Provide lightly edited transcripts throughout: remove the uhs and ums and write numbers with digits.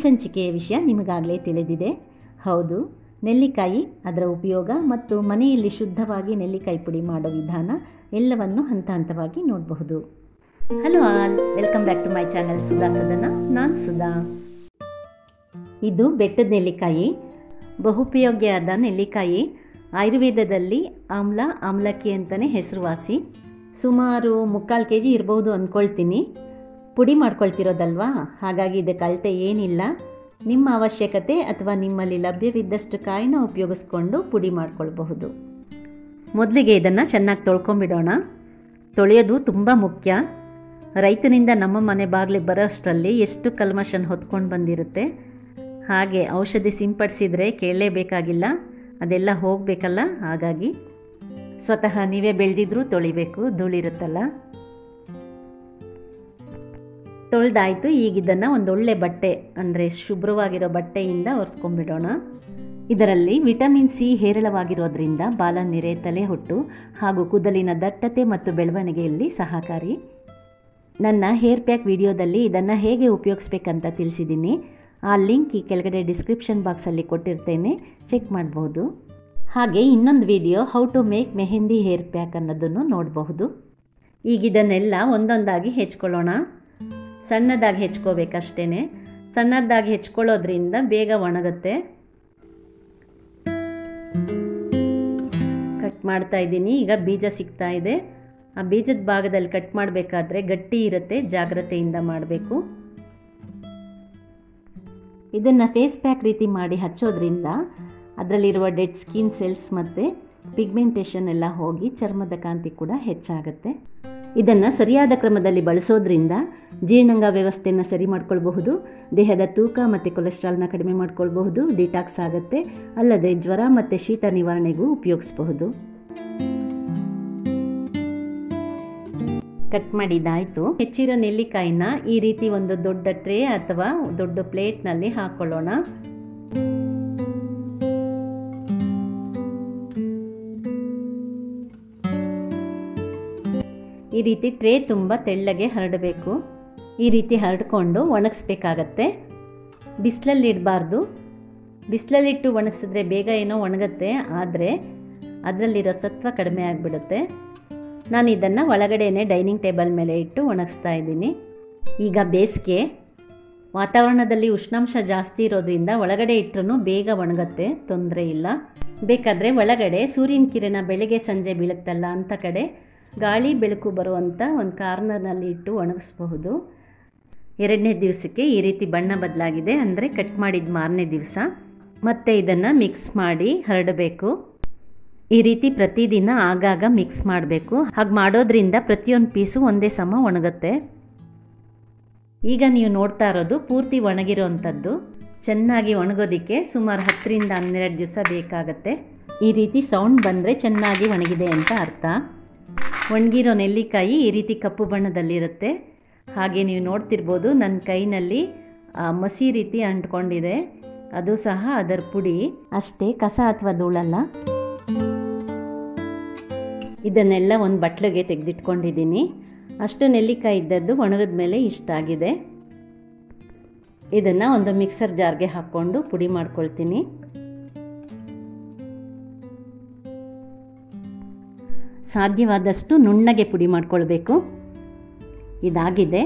ಸಂಚಿಕೆಯ ವಿಷಯ ನಿಮಗಾಗಲೇ ತಿಳಿದಿದೆ. ಹೌದು, ನೆಲ್ಲಿಕಾಯಿ, ಅದರ ಉಪಯೋಗ ಮತ್ತು ಮನೆಯಲ್ಲಿ ಶುದ್ಧವಾಗಿ ನೆಲ್ಲಿಕಾಯಿ ಪುಡಿ ಮಾಡೋ ವಿಧಾನ ಎಲ್ಲವನ್ನು ಹಂತ ಹಂತವಾಗಿ ನೋಡಬಹುದು. Hello all, welcome back to my channel Sudha Sadana. ನಾನು ಸುಧಾ. ಇದು ಬೆಟ್ಟದ ನೆಲ್ಲಿಕಾಯಿ, ಬಹುಪಯೋಗಿಯಾದ ನೆಲ್ಲಿಕಾಯಿ. ಆಯುರ್ವೇದದಲ್ಲಿ ಆಮ್ಲಕ್ಕಿ ಅಂತಲೇ ಹೆಸರುವಾಸಿ. ಸುಮಾರು 3/4 kg ಇರ್ಬೋದು ಅಂದ್ಕೊಳ್ತೀನಿ. ಪುಡಿ ಮಾಡ್ಕೊಳ್ತಿರೋದಲ್ವಾ, ಹಾಗಾಗಿ ಇದಕ್ಕೆ ಅಳತೆ ಏನಿಲ್ಲ. ನಿಮ್ಮ ಅವಶ್ಯಕತೆ ಅಥವಾ ನಿಮ್ಮಲ್ಲಿ ಲಭ್ಯವಿದ್ದಷ್ಟು ಕಾಯಿನ ಉಪಯೋಗಿಸ್ಕೊಂಡು ಪುಡಿ ಮಾಡ್ಕೊಳ್ಬಹುದು. ಮೊದಲಿಗೆ ಇದನ್ನು ಚೆನ್ನಾಗಿ ತೊಳ್ಕೊಂಬಿಡೋಣ. ತೊಳೆಯೋದು ತುಂಬ ಮುಖ್ಯ. ರೈತನಿಂದ ನಮ್ಮ ಮನೆ ಬಾಗಿಲಿಗೆ ಬರೋಷ್ಟರಲ್ಲಿ ಎಷ್ಟು ಕಲ್ಮಶನ ಹೊತ್ಕೊಂಡು ಬಂದಿರುತ್ತೆ. ಹಾಗೆ ಔಷಧಿ ಸಿಂಪಡಿಸಿದರೆ ಕೇಳಲೇಬೇಕಾಗಿಲ್ಲ, ಅದೆಲ್ಲ ಹೋಗಬೇಕಲ್ಲ. ಹಾಗಾಗಿ ಸ್ವತಃ ನೀವೇ ಬೆಳೆದಿದ್ರೂ ತೊಳಿಬೇಕು, ಧೂಳಿರುತ್ತಲ್ಲ. ತೊಳೆದಾಯಿತು. ಈಗ ಇದನ್ನು ಒಂದೊಳ್ಳೆ ಬಟ್ಟೆ, ಅಂದರೆ ಶುಭ್ರವಾಗಿರೋ ಬಟ್ಟೆಯಿಂದ ಒರೆಸ್ಕೊಂಡ್ಬಿಡೋಣ. ಇದರಲ್ಲಿ ವಿಟಮಿನ್ ಸಿ ಹೇರಳವಾಗಿರೋದ್ರಿಂದ ಬಾಲನೆರೆ, ತಲೆಹೊಟ್ಟು ಹಾಗೂ ಕೂದಲಿನ ದಟ್ಟತೆ ಮತ್ತು ಬೆಳವಣಿಗೆಯಲ್ಲಿ ಸಹಕಾರಿ. ನನ್ನ ಹೇರ್ ಪ್ಯಾಕ್ ವಿಡಿಯೋದಲ್ಲಿ ಇದನ್ನು ಹೇಗೆ ಉಪಯೋಗಿಸ್ಬೇಕಂತ ತಿಳಿಸಿದ್ದೀನಿ. ಆ ಲಿಂಕ್ ಈ ಕೆಳಗಡೆ ಡಿಸ್ಕ್ರಿಪ್ಷನ್ ಬಾಕ್ಸಲ್ಲಿ ಕೊಟ್ಟಿರ್ತೇನೆ, ಚೆಕ್ ಮಾಡ್ಬೋದು. ಹಾಗೆ ಇನ್ನೊಂದು video how to make mehndi hair pack ಅನ್ನೋದನ್ನು ನೋಡಬಹುದು. ಈಗ ಇದನ್ನೆಲ್ಲ ಒಂದೊಂದಾಗಿ ಹೆಚ್ಕೊಳ್ಳೋಣ. ಸಣ್ಣದಾಗಿ ಹೆಚ್ಕೋಬೇಕಷ್ಟೇ. ಸಣ್ಣದಾಗಿ ಹೆಚ್ಕೊಳ್ಳೋದ್ರಿಂದ ಬೇಗ ಒಣಗುತ್ತೆ. ಕಟ್ ಮಾಡ್ತಾ ಇದ್ದೀನಿ. ಈಗ ಬೀಜ ಸಿಗ್ತಾ ಇದೆ. ಆ ಬೀಜದ ಭಾಗದಲ್ಲಿ ಕಟ್ ಮಾಡಬೇಕಾದ್ರೆ ಗಟ್ಟಿ ಇರುತ್ತೆ, ಜಾಗ್ರತೆಯಿಂದ ಮಾಡಬೇಕು. ಇದನ್ನು ಫೇಸ್ ಪ್ಯಾಕ್ ರೀತಿ ಮಾಡಿ ಹಚ್ಚೋದ್ರಿಂದ ಅದರಲ್ಲಿರುವ ಡೆಡ್ ಸ್ಕಿನ್ ಸೆಲ್ಸ್ ಮತ್ತು ಪಿಗ್ಮೆಂಟೇಷನ್ ಎಲ್ಲ ಹೋಗಿ ಚರ್ಮದ ಕಾಂತಿ ಕೂಡ ಹೆಚ್ಚಾಗುತ್ತೆ. ಇದನ್ನು ಸರಿಯಾದ ಕ್ರಮದಲ್ಲಿ ಬಳಸೋದ್ರಿಂದ ಜೀರ್ಣಾಂಗ ವ್ಯವಸ್ಥೆಯನ್ನು ಸರಿ ಮಾಡ್ಕೊಳ್ಬಹುದು, ದೇಹದ ತೂಕ ಮತ್ತು ಕೊಲೆಸ್ಟ್ರಾಲ್ನ ಕಡಿಮೆ ಮಾಡ್ಕೊಳ್ಬಹುದು, ಡಿಟಾಕ್ಸ್ ಆಗುತ್ತೆ. ಅಲ್ಲದೆ ಜ್ವರ ಮತ್ತು ಶೀತ ನಿವಾರಣೆಗೂ ಉಪಯೋಗಿಸಬಹುದು. ಕಟ್ ಮಾಡಿದ್ದಾಯಿತು. ಹೆಚ್ಚಿರೋ ನೆಲ್ಲಿಕಾಯಿನ ಈ ರೀತಿ ಒಂದು ದೊಡ್ಡ ಟ್ರೇ ಅಥವಾ ದೊಡ್ಡ ಪ್ಲೇಟ್ನಲ್ಲಿ ಹಾಕ್ಕೊಳ್ಳೋಣ. ಈ ರೀತಿ ಟ್ರೇ ತುಂಬ ತೆಳ್ಳಗೆ ಹರಡಬೇಕು. ಈ ರೀತಿ ಹರಡ್ಕೊಂಡು ಒಣಗಿಸ್ಬೇಕಾಗತ್ತೆ. ಬಿಸಿಲಲ್ಲಿ ಇಡಬಾರ್ದು. ಬಿಸಿಲಲ್ಲಿಟ್ಟು ಒಣಗಿಸಿದ್ರೆ ಬೇಗ ಏನೋ ಒಣಗುತ್ತೆ, ಆದರೆ ಅದರಲ್ಲಿರೋ ಸತ್ವ ಕಡಿಮೆ ಆಗಿಬಿಡುತ್ತೆ. ನಾನು ಇದನ್ನು ಒಳಗಡೆನೇ ಡೈನಿಂಗ್ ಟೇಬಲ್ ಮೇಲೆ ಇಟ್ಟು ಒಣಗಿಸ್ತಾ ಇದ್ದೀನಿ. ಈಗ ಬೇಸಿಗೆ ವಾತಾವರಣದಲ್ಲಿ ಉಷ್ಣಾಂಶ ಜಾಸ್ತಿ ಇರೋದ್ರಿಂದ ಒಳಗಡೆ ಇಟ್ಟರೂ ಬೇಗ ಒಣಗುತ್ತೆ, ತೊಂದರೆ ಇಲ್ಲ. ಬೇಕಾದರೆ ಒಳಗಡೆ ಸೂರ್ಯನ ಕಿರಣ ಬೆಳಗ್ಗೆ ಸಂಜೆ ಬೀಳುತ್ತಲ್ಲ ಅಂಥ ಕಡೆ ಗಾಳಿ ಬೆಳಕು ಬರುವಂಥ ಒಂದು ಕಾರ್ನರ್ನಲ್ಲಿ ಇಟ್ಟು ಒಣಗಿಸ್ಬಹುದು. 2ನೇ ದಿವಸಕ್ಕೆ ಈ ರೀತಿ ಬಣ್ಣ ಬದಲಾಗಿದೆ, ಅಂದರೆ ಕಟ್ ಮಾಡಿದ ಮಾರನೇ ದಿವಸ. ಮತ್ತೆ ಇದನ್ನು ಮಿಕ್ಸ್ ಮಾಡಿ ಹರಡಬೇಕು. ಈ ರೀತಿ ಪ್ರತಿದಿನ ಆಗಾಗ ಮಿಕ್ಸ್ ಮಾಡಬೇಕು. ಹಾಗೆ ಮಾಡೋದ್ರಿಂದ ಪ್ರತಿಯೊಂದು ಪೀಸು ಒಂದೇ ಸಮ ಒಣಗುತ್ತೆ. ಈಗ ನೀವು ನೋಡ್ತಾ ಇರೋದು ಪೂರ್ತಿ ಒಣಗಿರೋವಂಥದ್ದು. ಚೆನ್ನಾಗಿ ಒಣಗೋದಕ್ಕೆ ಸುಮಾರು 10ರಿಂದ 12 ದಿವಸ ಬೇಕಾಗತ್ತೆ. ಈ ರೀತಿ ಸೌಂಡ್ ಬಂದರೆ ಚೆನ್ನಾಗಿ ಒಣಗಿದೆ ಅಂತ ಅರ್ಥ. ಒಣಗಿರೋ ನೆಲ್ಲಿಕಾಯಿ ಈ ರೀತಿ ಕಪ್ಪು ಬಣ್ಣದಲ್ಲಿರುತ್ತೆ. ಹಾಗೆ ನೀವು ನೋಡ್ತಿರ್ಬೋದು ನನ್ನ ಕೈನಲ್ಲಿ ಮಸಿ ರೀತಿ ಅಂಟ್ಕೊಂಡಿದೆ, ಅದು ಸಹ ಅದರ ಪುಡಿ ಅಷ್ಟೇ, ಕಸ ಅಥವಾ ಧೂಳಲ್ಲ. ಇದನ್ನೆಲ್ಲ ಒಂದು ಬಟ್ಲಿಗೆ ತೆಗೆದಿಟ್ಕೊಂಡಿದ್ದೀನಿ. ಅಷ್ಟು ನೆಲ್ಲಿಕಾಯಿ ಇದ್ದದ್ದು ಒಣಗಿದ ಮೇಲೆ ಇಷ್ಟಾಗಿದೆ. ಇದನ್ನು ಒಂದು ಮಿಕ್ಸರ್ ಜಾರ್ಗೆ ಹಾಕ್ಕೊಂಡು ಪುಡಿ ಮಾಡ್ಕೊಳ್ತೀನಿ. ಸಾಧ್ಯವಾದಷ್ಟು ನುಣ್ಣಗೆ ಪುಡಿ ಮಾಡ್ಕೊಳ್ಬೇಕು. ಇದಾಗಿದೆ.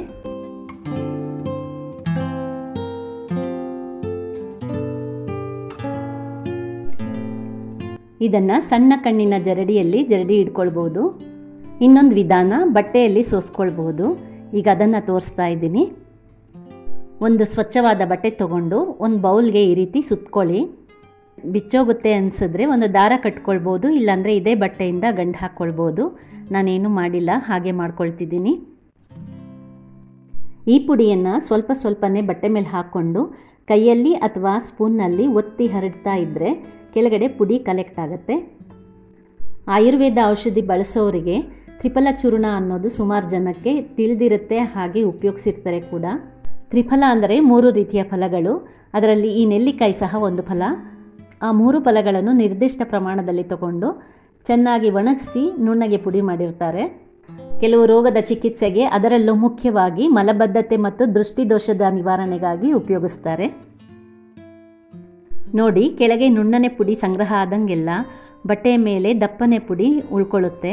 ಇದನ್ನು ಸಣ್ಣ ಕಣ್ಣಿನ ಜರಡಿ ಇಟ್ಕೊಳ್ಬೋದು. ಇನ್ನೊಂದು ವಿಧಾನ ಬಟ್ಟೆಯಲ್ಲಿ ಸೋಸ್ಕೊಳ್ಬೋದು. ಈಗ ಅದನ್ನು ತೋರಿಸ್ತಾ ಇದ್ದೀನಿ. ಒಂದು ಸ್ವಚ್ಛವಾದ ಬಟ್ಟೆ ತೊಗೊಂಡು ಒಂದು ಬೌಲ್ಗೆ ಈ ರೀತಿ ಸುತ್ಕೊಳ್ಳಿ. ಬಿಚ್ಚೋಗುತ್ತೆ ಅನಿಸಿದ್ರೆ ಒಂದು ದಾರ ಕಟ್ಕೊಳ್ಬೋದು, ಇಲ್ಲಾಂದರೆ ಇದೇ ಬಟ್ಟೆಯಿಂದ ಗಂಟು ಹಾಕ್ಕೊಳ್ಬೋದು. ನಾನೇನು ಮಾಡಿಲ್ಲ, ಹಾಗೆ ಮಾಡ್ಕೊಳ್ತಿದ್ದೀನಿ. ಈ ಪುಡಿಯನ್ನು ಸ್ವಲ್ಪ ಸ್ವಲ್ಪನೇ ಬಟ್ಟೆ ಮೇಲೆ ಹಾಕ್ಕೊಂಡು ಕೈಯಲ್ಲಿ ಅಥವಾ ಸ್ಪೂನ್ನಲ್ಲಿ ಒತ್ತಿ ಹರಡ್ತಾ ಇದ್ದರೆ ಕೆಳಗಡೆ ಪುಡಿ ಕಲೆಕ್ಟ್ ಆಗುತ್ತೆ. ಆಯುರ್ವೇದ ಔಷಧಿ ಬಳಸೋರಿಗೆ ತ್ರಿಫಲ ಚೂರ್ಣ ಅನ್ನೋದು ಸುಮಾರು ಜನಕ್ಕೆ ತಿಳಿದಿರುತ್ತೆ, ಹಾಗೆ ಉಪಯೋಗಿಸಿರ್ತಾರೆ ಕೂಡ. ತ್ರಿಫಲ ಅಂದರೆ 3 ರೀತಿಯ ಫಲಗಳು. ಅದರಲ್ಲಿ ಈ ನೆಲ್ಲಿಕಾಯಿ ಸಹ ಒಂದು ಫಲ. ಆ 3 ಫಲಗಳನ್ನು ನಿರ್ದಿಷ್ಟ ಪ್ರಮಾಣದಲ್ಲಿ ತಗೊಂಡು ಚೆನ್ನಾಗಿ ಒಣಗಿಸಿ ನುಣ್ಣಗೆ ಪುಡಿ ಮಾಡಿರ್ತಾರೆ. ಕೆಲವು ರೋಗದ ಚಿಕಿತ್ಸೆಗೆ, ಅದರಲ್ಲೂ ಮುಖ್ಯವಾಗಿ ಮಲಬದ್ಧತೆ ಮತ್ತು ದೃಷ್ಟಿದೋಷದ ನಿವಾರಣೆಗಾಗಿ ಉಪಯೋಗಿಸ್ತಾರೆ. ನೋಡಿ, ಕೆಳಗೆ ನುಣ್ಣನೆ ಪುಡಿ ಸಂಗ್ರಹ ಆದಂಗೆಲ್ಲ ಬಟ್ಟೆಯ ಮೇಲೆ ದಪ್ಪನೆ ಪುಡಿ ಉಳ್ಕೊಳ್ಳುತ್ತೆ.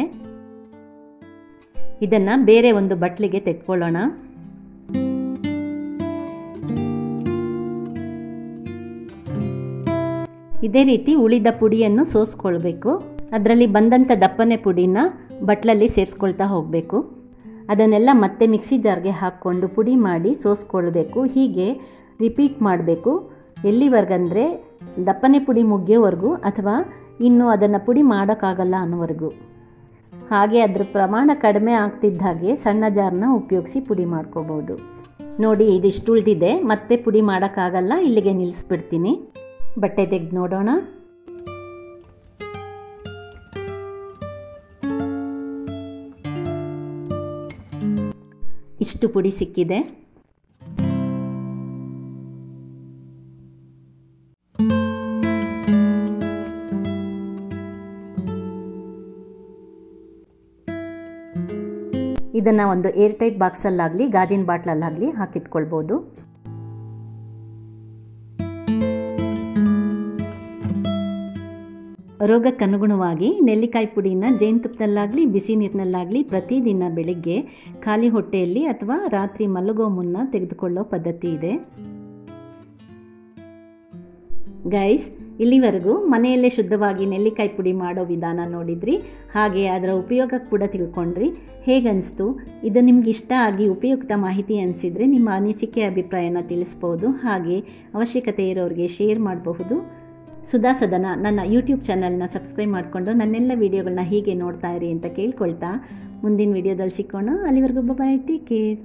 ಇದನ್ನು ಬೇರೆ ಒಂದು ಬಟ್ಲಿಗೆ ತೆಗೆದುಕೊಳ್ಳೋಣ. ಇದೇ ರೀತಿ ಉಳಿದ ಪುಡಿಯನ್ನು ಸೋಸ್ಕೊಳ್ಬೇಕು. ಅದರಲ್ಲಿ ಬಂದಂಥ ದಪ್ಪನೆ ಪುಡಿನ ಬಟ್ಲಲ್ಲಿ ಸೇರಿಸ್ಕೊಳ್ತಾ ಹೋಗಬೇಕು. ಅದನ್ನೆಲ್ಲ ಮತ್ತೆ ಮಿಕ್ಸಿ ಜಾರ್ಗೆ ಹಾಕ್ಕೊಂಡು ಪುಡಿ ಮಾಡಿ ಸೋಸ್ಕೊಳ್ಬೇಕು. ಹೀಗೆ ರಿಪೀಟ್ ಮಾಡಬೇಕು. ಎಲ್ಲಿವರೆಗಂದರೆ ದಪ್ಪನೆ ಪುಡಿ ಮುಗಿಯೋವರೆಗೂ ಅಥವಾ ಇನ್ನು ಅದನ್ನು ಪುಡಿ ಮಾಡೋಕ್ಕಾಗಲ್ಲ ಅನ್ನೋವರೆಗೂ. ಹಾಗೆ ಅದರ ಪ್ರಮಾಣ ಕಡಿಮೆ ಆಗ್ತಿದ್ದ ಹಾಗೆ ಸಣ್ಣ ಜಾರನ್ನ ಉಪಯೋಗಿಸಿ ಪುಡಿ ಮಾಡ್ಕೋಬೋದು. ನೋಡಿ, ಇದಿಷ್ಟು ಉಳಿದಿದೆ, ಮತ್ತೆ ಪುಡಿ ಮಾಡೋಕ್ಕಾಗಲ್ಲ, ಇಲ್ಲಿಗೆ ನಿಲ್ಲಿಸ್ಬಿಡ್ತೀನಿ. ಬಟ್ಟೆ ತೆಗೆದು ನೋಡೋಣ. ಇಷ್ಟು ಪುಡಿ ಸಿಕ್ಕಿದೆ. ಇದನ್ನು ಒಂದು ಏರ್ಟೈಟ್ ಬಾಕ್ಸಲ್ಲಾಗಲಿ ಗಾಜಿನ ಬಾಟ್ಲಲ್ಲಾಗಲಿ ಹಾಕಿಟ್ಕೊಳ್ಬೋದು. ರೋಗಕ್ಕನುಗುಣವಾಗಿ ನೆಲ್ಲಿಕಾಯಿ ಪುಡಿನ ಜೇನುತುಪ್ಪದಲ್ಲಾಗಲಿ ಬಿಸಿ ನೀರಿನಲ್ಲಾಗಲಿ ಪ್ರತಿದಿನ ಬೆಳಿಗ್ಗೆ ಖಾಲಿ ಹೊಟ್ಟೆಯಲ್ಲಿ ಅಥವಾ ರಾತ್ರಿ ಮಲಗೋ ಮುನ್ನ ತೆಗೆದುಕೊಳ್ಳೋ ಪದ್ಧತಿ ಇದೆ. ಗೈಸ್, ಇಲ್ಲಿವರೆಗೂ ಮನೆಯಲ್ಲೇ ಶುದ್ಧವಾಗಿ ನೆಲ್ಲಿಕಾಯಿ ಪುಡಿ ಮಾಡೋ ವಿಧಾನ ನೋಡಿದ್ರಿ. ಹಾಗೆ ಅದರ ಉಪಯೋಗ ಕೂಡ ತಿಳ್ಕೊಂಡ್ರಿ. ಹೇಗನ್ನಿಸ್ತು? ಇದು ನಿಮ್ಗೆ ಇಷ್ಟ ಆಗಿ ಉಪಯುಕ್ತ ಮಾಹಿತಿ ಅನಿಸಿದರೆ ನಿಮ್ಮ ಅನಿಸಿಕೆ ಅಭಿಪ್ರಾಯನ ತಿಳಿಸ್ಬೋದು. ಹಾಗೆ ಅವಶ್ಯಕತೆ ಇರೋರಿಗೆ ಶೇರ್ ಮಾಡಬಹುದು. ಸುಧಾ ಸದನ ನನ್ನ ಯೂಟ್ಯೂಬ್ ಚಾನಲ್ನ ಸಬ್ಸ್ಕ್ರೈಬ್ ಮಾಡಿಕೊಂಡು ನನ್ನೆಲ್ಲ ವೀಡಿಯೋಗಳನ್ನ ಹೀಗೆ ನೋಡ್ತಾ ಇರಿ ಅಂತ ಕೇಳ್ಕೊಳ್ತಾ ಮುಂದಿನ ವೀಡಿಯೋದಲ್ಲಿ ಸಿಕ್ಕೋಣ. ಅಲ್ಲಿವರೆಗೂ ಬಾಯ್, ಟೇಕ್ ಕೇರ್.